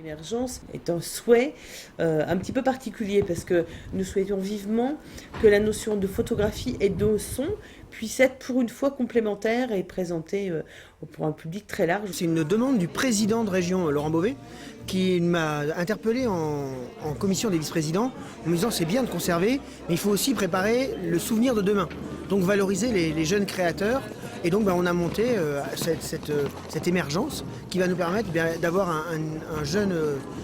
L'émergence est un souhait un petit peu particulier parce que nous souhaitions vivement que la notion de photographie et de son puisse être pour une fois complémentaire et présentée pour un public très large. C'est une demande du président de région, Laurent Beauvais, qui m'a interpellé en commission des vice-présidents en me disant c'est bien de conserver, mais il faut aussi préparer le souvenir de demain. Donc valoriser les jeunes créateurs. Et donc on a monté cette émergence qui va nous permettre d'avoir un jeune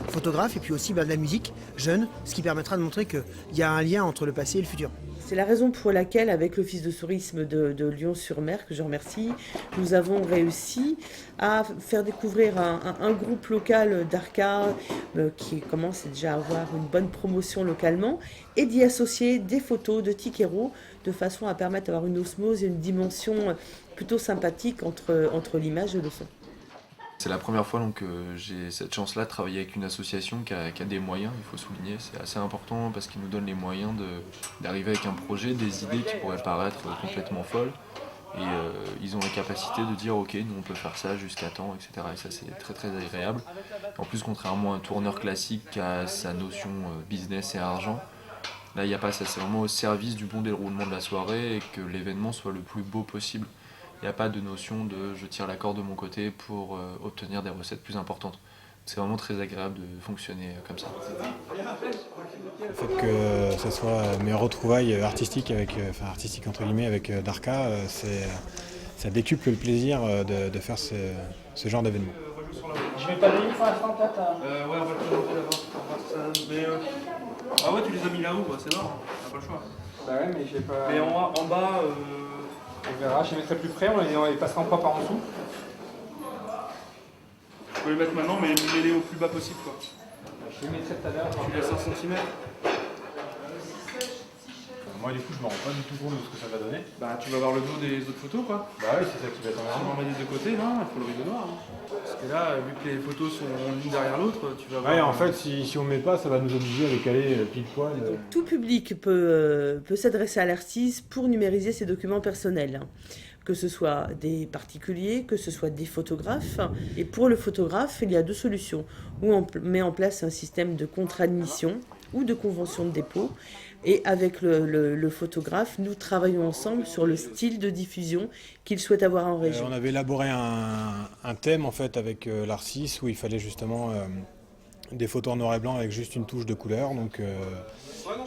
photographe et puis aussi de la musique jeune, ce qui permettra de montrer qu'il y a un lien entre le passé et le futur. C'est la raison pour laquelle, avec l'Office de tourisme de Lyon-sur-Mer, que je remercie, nous avons réussi à faire découvrir un groupe local d'Arca qui commence déjà à avoir une bonne promotion localement et d'y associer des photos de Tikero de façon à permettre d'avoir une osmose et une dimension plutôt sympathique entre l'image et le son. C'est la première fois que j'ai cette chance-là de travailler avec une association qui a des moyens, il faut souligner. C'est assez important parce qu'ils nous donnent les moyens d'arriver avec un projet, des idées qui pourraient paraître complètement folles. Et ils ont la capacité de dire ok, nous on peut faire ça jusqu'à temps, etc. Et ça c'est très très agréable. En plus, contrairement à un tourneur classique qui a sa notion business et argent, là il n'y a pas ça, c'est vraiment au service du bon déroulement de la soirée et que l'événement soit le plus beau possible. Il n'y a pas de notion de je tire la corde de mon côté pour obtenir des recettes plus importantes. C'est vraiment très agréable de fonctionner comme ça. Le fait que ce soit mes retrouvailles artistiques artistiques entre guillemets avec Darka, ça décuple le plaisir de faire ce genre d'événement. Je mets pas de ligne pour l'instant, peut-être ouais, on va le présenter d'abord. Mais ah ouais, tu les as mis là-haut, bah, c'est mort, t'as pas le choix. Bah ouais, mais j'ai pas. Mais en bas, on verra, je les mettrai plus près, on les passera en pas par en dessous. je peux les mettre maintenant, mais mets-les au plus bas possible, quoi. Je les mettrai tout à l'heure. Tu laisses 1 cm. Moi, du coup, je me rends pas du tout compte de ce que ça va donner. Bah, tu vas voir le dos des autres photos, quoi. Bah oui, c'est ça qui va être Si on en en met des deux côtés, non, il faut le rideau noir. Hein. Parce que là, vu que les photos sont l'une derrière l'autre, tu vas voir. Ouais, en fait, si on met pas, ça va nous obliger à les caler pile poil. Tout public peut s'adresser à l'ARCIS pour numériser ses documents personnels, que ce soit des particuliers, que ce soit des photographes. Et pour le photographe, il y a 2 solutions. Ou on met en place un système de contrat de mission ou de convention de dépôt. Et avec le photographe, nous travaillons ensemble sur le style de diffusion qu'il souhaite avoir en région. On avait élaboré un thème en fait avec l'ARCIS où il fallait justement des photos en noir et blanc avec juste une touche de couleur. Donc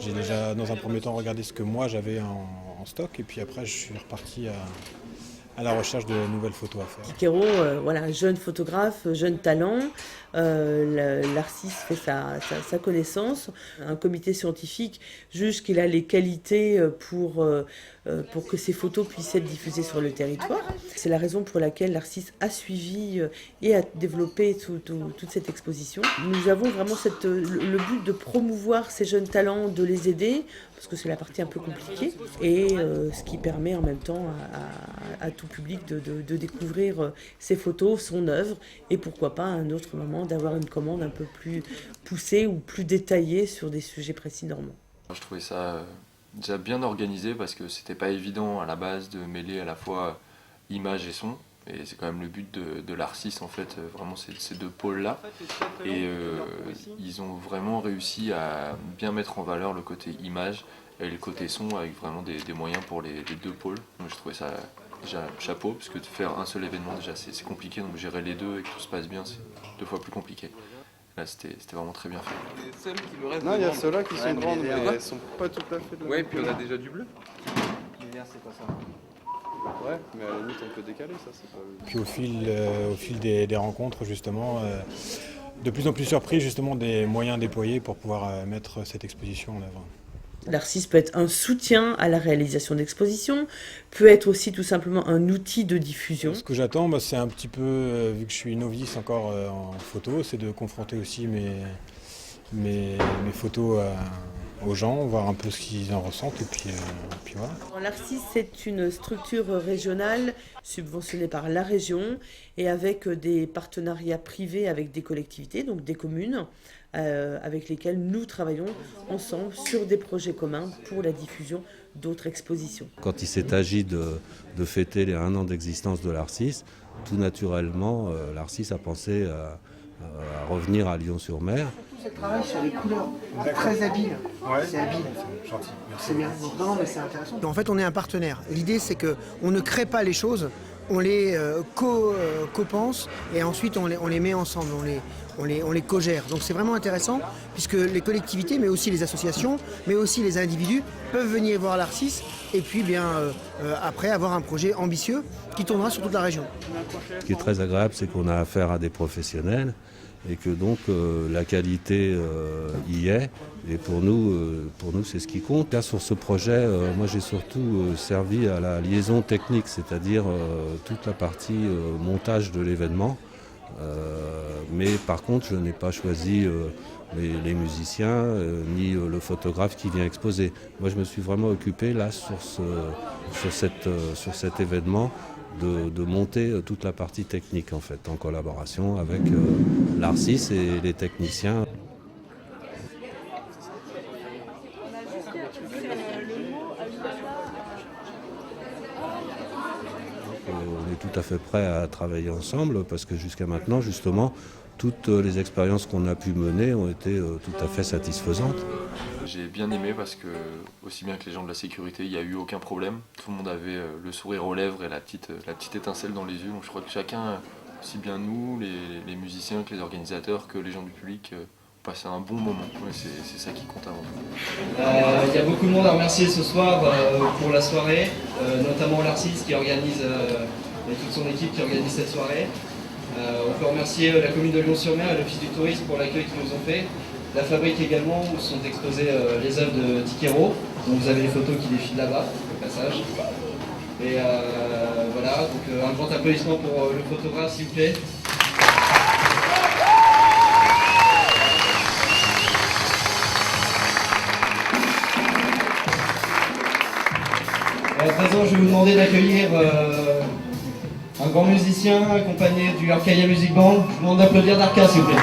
j'ai déjà dans un premier temps regardé ce que moi j'avais en stock et puis après je suis reparti à la recherche de nouvelles photos à faire. Tikero, voilà, jeune photographe, jeune talent. L'ARCIS fait sa connaissance. Un comité scientifique juge qu'il a les qualités pour que ces photos puissent être diffusées sur le territoire. C'est la raison pour laquelle l'ARCIS a suivi et a développé toute cette exposition. Nous avons vraiment le but de promouvoir ces jeunes talents, de les aider, parce que c'est la partie un peu compliquée, et ce qui permet en même temps à tout public de découvrir ses photos, son œuvre, et pourquoi pas à un autre moment d'avoir une commande un peu plus poussée ou plus détaillée sur des sujets précis normands. Je trouvais ça déjà bien organisé parce que c'était pas évident à la base de mêler à la fois image et son. Et c'est quand même le but de l'ARCIS en fait, vraiment ces 2 pôles-là. Et ils ont vraiment réussi à bien mettre en valeur le côté image et le côté son avec vraiment des moyens pour les 2 pôles. Donc je trouvais ça déjà chapeau, parce que de faire un seul événement déjà c'est compliqué, donc gérer les 2 et que tout se passe bien c'est 2 fois plus compliqué. Là c'était vraiment très bien fait. Non, il y a ceux-là qui sont grandes, mais elles sont pas tout à fait de la Ouais, puis on a déjà du bleu. L'hiver, c'est pas ça. Ouais, mais à la limite on peut décaler ça, c'est pas... Puis au fil des rencontres justement, de plus en plus surpris justement des moyens déployés pour pouvoir mettre cette exposition en œuvre. L'ARCIS peut être un soutien à la réalisation d'expositions, peut être aussi tout simplement un outil de diffusion. Ce que j'attends, c'est un petit peu, vu que je suis novice encore en photo, c'est de confronter aussi mes photos aux gens, voir un peu ce qu'ils en ressentent et puis voilà. L'ARCIS, c'est une structure régionale subventionnée par la région et avec des partenariats privés avec des collectivités, donc des communes, avec lesquelles nous travaillons ensemble sur des projets communs pour la diffusion d'autres expositions. Quand il s'est agi de fêter les 1 an d'existence de l'ARCIS, tout naturellement, l'ARCIS a pensé à revenir à Lyon-sur-Mer. C'est le travail sur les couleurs, c'est très habile. Ouais, c'est habile. Gentil. Merci. C'est bien. Non, mais c'est intéressant. En fait, on est un partenaire. L'idée, c'est qu'on ne crée pas les choses, on les co-pense et ensuite on les met ensemble, on les co-gère. Donc c'est vraiment intéressant puisque les collectivités, mais aussi les associations, mais aussi les individus peuvent venir voir l'Arcis et puis après avoir un projet ambitieux qui tournera sur toute la région. Ce qui est très agréable, c'est qu'on a affaire à des professionnels et que donc la qualité y est. Et pour nous c'est ce qui compte. Là, sur ce projet, moi j'ai surtout servi à la liaison technique, c'est-à-dire toute la partie montage de l'événement. Mais par contre, je n'ai pas choisi les musiciens ni le photographe qui vient exposer. Moi, je me suis vraiment occupé là sur cet événement de monter toute la partie technique en fait, en collaboration avec l'Arcis et les techniciens. On est tout à fait prêt à travailler ensemble parce que jusqu'à maintenant, justement, toutes les expériences qu'on a pu mener ont été tout à fait satisfaisantes. J'ai bien aimé parce que, aussi bien que les gens de la sécurité, il n'y a eu aucun problème. Tout le monde avait le sourire aux lèvres et la petite étincelle dans les yeux. Donc je crois que chacun, aussi bien nous, les musiciens, que les organisateurs, que les gens du public, passer un bon moment. Ouais, c'est ça qui compte avant tout. Il y a beaucoup de monde à remercier ce soir pour la soirée, notamment l'Arcis qui organise, et toute son équipe qui organise cette soirée. On peut remercier la commune de Lyon-sur-Mer et l'Office du tourisme pour l'accueil qu'ils nous ont fait. La fabrique également, où sont exposées les œuvres de Tiquero, dont vous avez les photos qui défilent là-bas, au passage. Et voilà, donc un grand applaudissement pour le photographe, s'il vous plaît. À présent, je vais vous demander d'accueillir un grand musicien accompagné du Arcadia Music Band. Je vous demande d'applaudir Darka, s'il vous plaît.